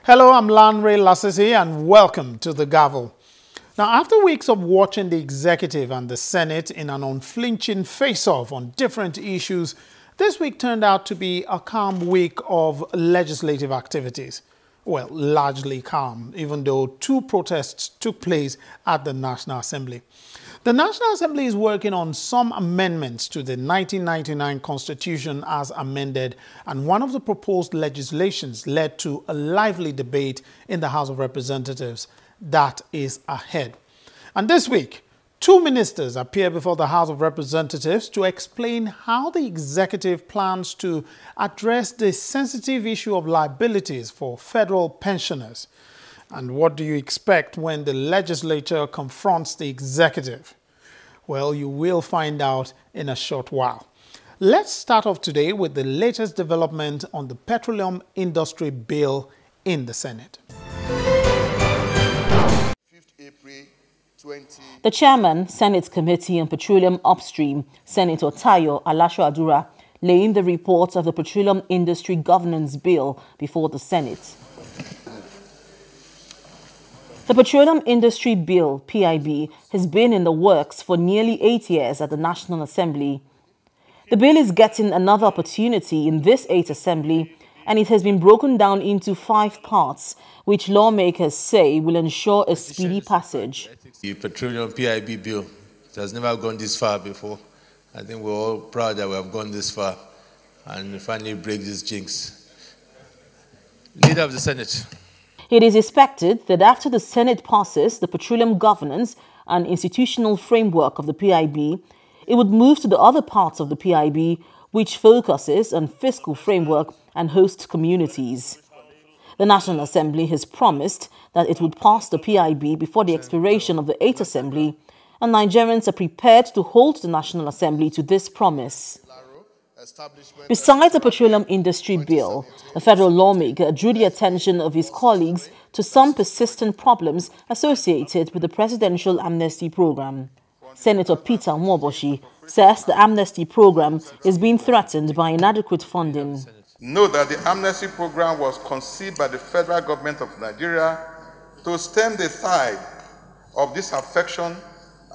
Hello, I'm Lanre Lasisi and welcome to the Gavel. Now, after weeks of watching the executive and the Senate in an unflinching face-off on different issues, this week turned out to be a calm week of legislative activities. Well, largely calm, even though two protests took place at the National Assembly. The National Assembly is working on some amendments to the 1999 Constitution as amended, and one of the proposed legislations led to a lively debate in the House of Representatives that is ahead. And this week, two ministers appear before the House of Representatives to explain how the executive plans to address the sensitive issue of liabilities for federal pensioners. And what do you expect when the legislature confronts the executive? Well, you will find out in a short while. Let's start off today with the latest development on the petroleum industry bill in the Senate. 5th April 20... The chairman, Senate Committee on Petroleum Upstream, Senator Tayo Alasho-Adura, laying the report of the Petroleum Industry Governance Bill before the Senate. The Petroleum Industry Bill, PIB, has been in the works for nearly 8 years at the National Assembly. The bill is getting another opportunity in this 8th Assembly, and it has been broken down into 5 parts, which lawmakers say will ensure a speedy passage. The Petroleum PIB bill, it has never gone this far before. I think we're all proud that we have gone this far and finally break this jinx. Leader of the Senate. It is expected that after the Senate passes the petroleum governance and institutional framework of the PIB, it would move to the other parts of the PIB, which focuses on fiscal framework and host communities. The National Assembly has promised that it would pass the PIB before the expiration of the 8th Assembly, and Nigerians are prepared to hold the National Assembly to this promise. Besides the Petroleum Industry Bill, a federal lawmaker drew the attention of his colleagues to some persistent problems associated with the Presidential Amnesty Program. Senator Peter Mwoboshi says the amnesty program is being threatened by inadequate funding. Note that the amnesty program was conceived by the federal government of Nigeria to stem the tide of disaffection,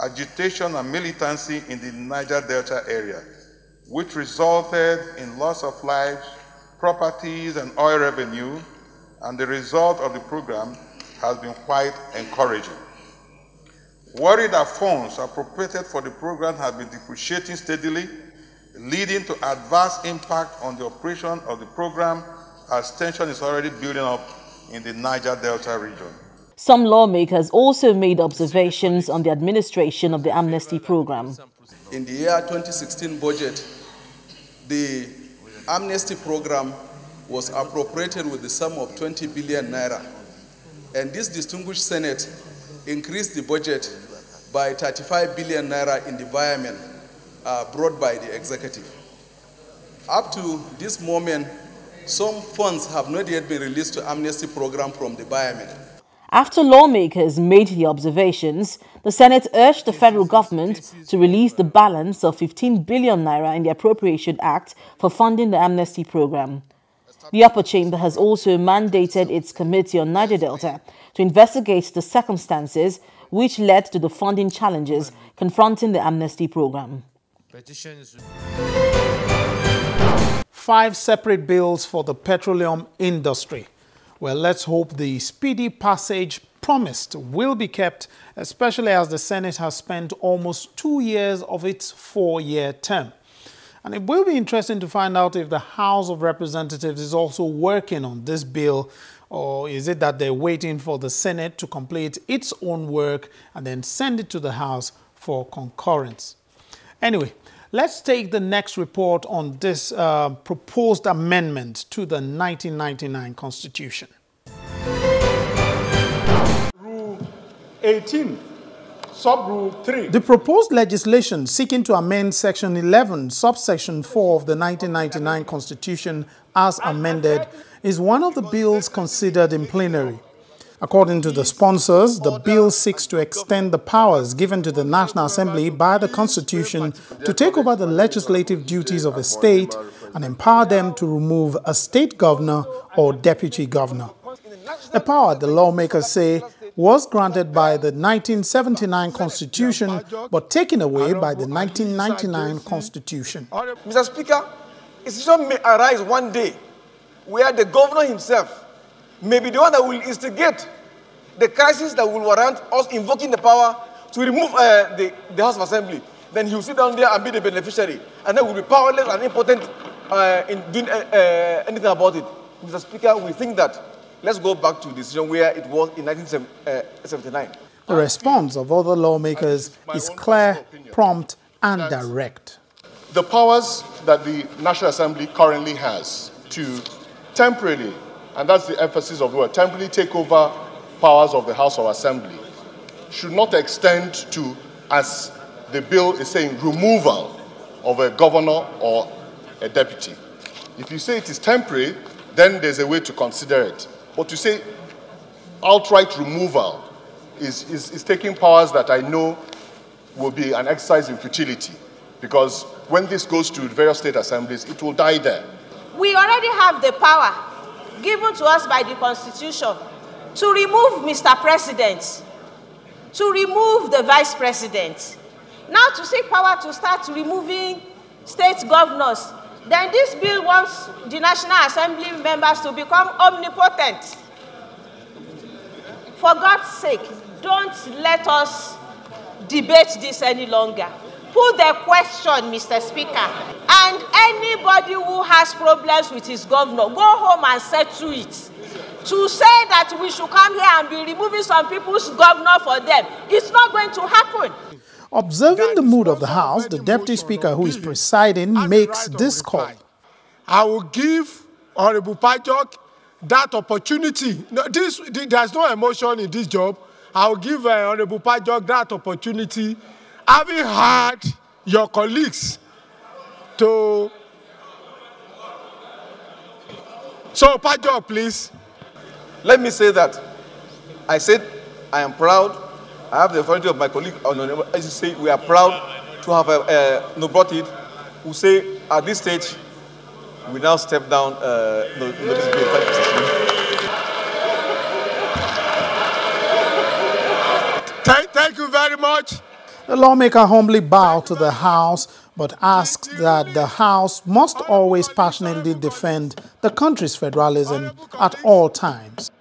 agitation, and militancy in the Niger Delta area, which resulted in loss of lives, properties, and oil revenue, and the result of the program has been quite encouraging. Worry that funds appropriated for the program have been depreciating steadily, leading to adverse impact on the operation of the program as tension is already building up in the Niger Delta region. Some lawmakers also made observations on the administration of the amnesty program. In the year 2016 budget, the amnesty program was appropriated with the sum of 20 billion naira. And this distinguished Senate increased the budget by 35 billion naira in the environment brought by the executive. Up to this moment, some funds have not yet been released to amnesty program from the environment. After lawmakers made the observations, the Senate urged the federal government to release the balance of 15 billion naira in the Appropriation Act for funding the amnesty program. The upper chamber has also mandated its Committee on Niger Delta to investigate the circumstances which led to the funding challenges confronting the amnesty program. 5 separate bills for the petroleum industry. Well, let's hope the speedy passage promised will be kept, especially as the Senate has spent almost 2 years of its 4-year term. And it will be interesting to find out if the House of Representatives is also working on this bill, or is it that they're waiting for the Senate to complete its own work and then send it to the House for concurrence. Anyway, let's take the next report on this proposed amendment to the 1999 Constitution. Rule 18, Sub-Rule 3. The proposed legislation seeking to amend Section 11, Subsection 4 of the 1999 Constitution as amended is one of the bills considered in plenary. According to the sponsors, the bill seeks to extend the powers given to the National Assembly by the Constitution to take over the legislative duties of a state and empower them to remove a state governor or deputy governor. a power the lawmakers say was granted by the 1979 Constitution but taken away by the 1999 Constitution. Mr. Speaker, a situation may arise one day where the governor himself may be the one that will instigate the crisis that will warrant us invoking the power to remove the House of Assembly. Then he will sit down there and be the beneficiary, and then will be powerless and impotent in doing anything about it. Mr. Speaker, we think that let's go back to the decision where it was in 1979. The response of other lawmakers is clear, prompt, and direct. The powers that the National Assembly currently has to temporarily, and that's the emphasis of the word, temporarily take over powers of the House of Assembly should not extend to, as the bill is saying, removal of a governor or a deputy. If you say it is temporary, then there's a way to consider it. But to say outright removal is taking powers that I know will be an exercise in futility, because when this goes to various state assemblies, it will die there. We already have the power given to us by the Constitution to remove Mr. President, to remove the Vice President. Now to seek power to start removing state governors, then this bill wants the National Assembly members to become omnipotent. For God's sake, don't let us debate this any longer. Put the question, Mr. Speaker, and anybody who has problems with his governor, go home and settle it. To say that we should come here and be removing some people's governor for them, it's not going to happen. Observing the mood of the House, the Deputy Speaker who is presiding makes this call. I will give Honorable Pajok that opportunity. No, there's no emotion in this job. I will give Honorable Pajok that opportunity, having had your colleagues to... So, Pajok, please. Let me say that I said I am proud. I have the authority of my colleague, as you say, we are proud to have brought it, who say at this stage, we now step down this bill. Thank you very much. The lawmaker humbly bowed to the House, but asks that the House must always passionately defend the country's federalism at all times.